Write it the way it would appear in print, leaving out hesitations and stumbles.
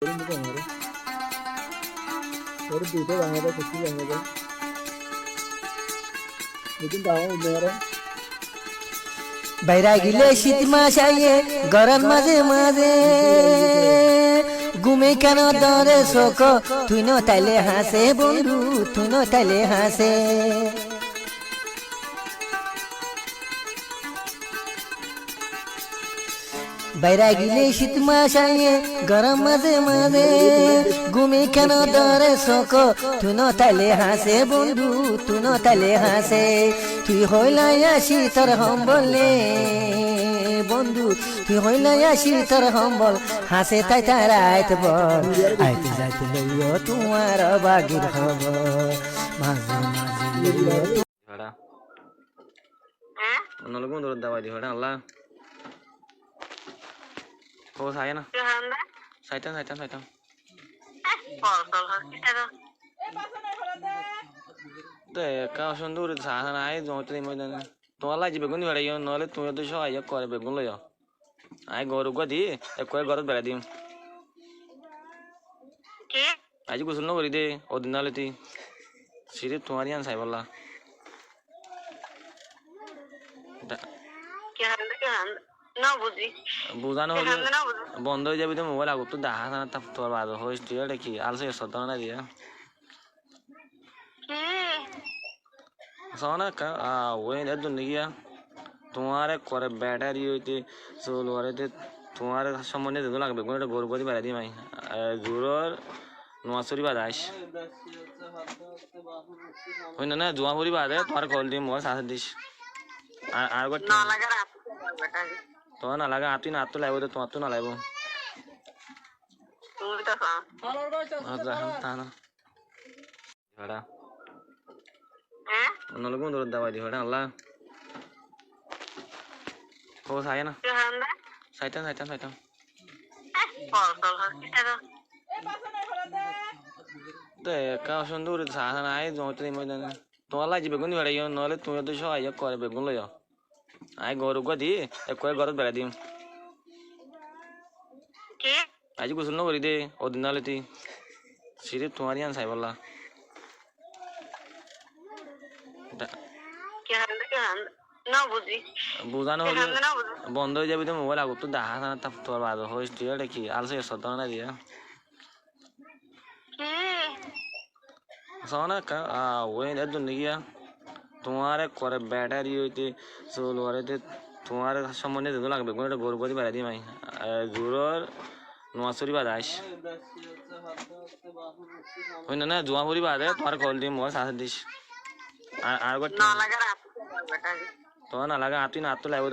ഒരു দুটো বাংলাদেশ কিছু বাংলাদেশ लेकिन दावा मेरा বাইরা গিলে শীত মাস আইয়ে গরম মাঝে মাঝে ঘুমে কেন দরে শোক তুই ন তাইলে হাসে বন্ধু তুই ন তাইলে হাসে বাইরা গিলে শীত মাস আইয়ে গরম মাঝে মাঝে ঘুমে কেন দরে শোক তুই ন তাইলে হাসে বন্ধু তুই ন তাইলে হাসে তুই হইলাই আসি তোর হম বললে বন্ধু তুই হইলাই আসি তোর হম বল হাসে তাই তার আইত বল আইতে যাইতে লইও তোমার বাগির হব মাঝে মাঝে ঝড়া নলগো দূর দাবাই দি হড়া আল্লাহ ও সায় না সাইতাম সাইতাম সাইতাম তো একা সুন্দর সাহা নাই জমতে দিই মইদান তোমার লাগি বেগুন বেড়াই নহলে তুমি তো সহায় করে বেগুন লইও আই গরু গো দি একবার গরত বেড়া দিম আজ গোসল ন করি দে ওদিন নালে তুই সিরিপ তোমারই আন সাই বললা বুঝানো হলে বন্ধ হয়ে যাবি তো মোবাইল আগত তো দেখা না তোর বাদ হয়েছ তুই এটা কি আলসে সত্য না দিয়া সোনা ওই জন্য গিয়া তোমার করে ব্যাটারি হইতে চোল ওরেতে তোমার সম্বন্ধে যেগুলো লাগবে কোনো একটা গরু গদি বেড়া দিই মাই জোরর নোয়াশরি বাদাস ওই না জুয়াপুরি বাদে তোমার কল দিই মোবাইল সাথে দিস আর তোমার না লাগে আতি না তো লাগবে তোমার তো না লাগবে ঝড়া নলগো দূর দাবাই দি হড়া আল্লাহ ও সায় না সাইতাম সাইতাম সাইতাম তো একা সুন্দর সাহা নাই জমতে দিই মইদান তোমার লাগি বেগুন বেড়াই নহলে তুমি তো সহায় করে বেগুন লইও আই গরু গো দি একবার গরত বেড়া দিম আজ গোসল ন করি দে ওদিন নালে তুই সিরিপ তোমারই আন সাই বললা বুঝানো হলে বন্ধ হয়ে যাবি তো মোবাইল আগত তো দেখা না তোর বাদ হয়েছ তুই এটা কি আলসে সত্য না দিয়া সোনা ওই জন্য গিয়া তোমার করে ব্যাটারি হইতে চোল ওরেতে তোমার সম্বন্ধে যেগুলো লাগবে কোনো একটা গরু গদি বেড়া দিই মাই জোরর নোয়াশরি বাদাস ওই না জুয়াপুরি বাদে তোমার কল দিই মোবাইল সাথে দিস আর তোমার না লাগে আতি না তো লাগবে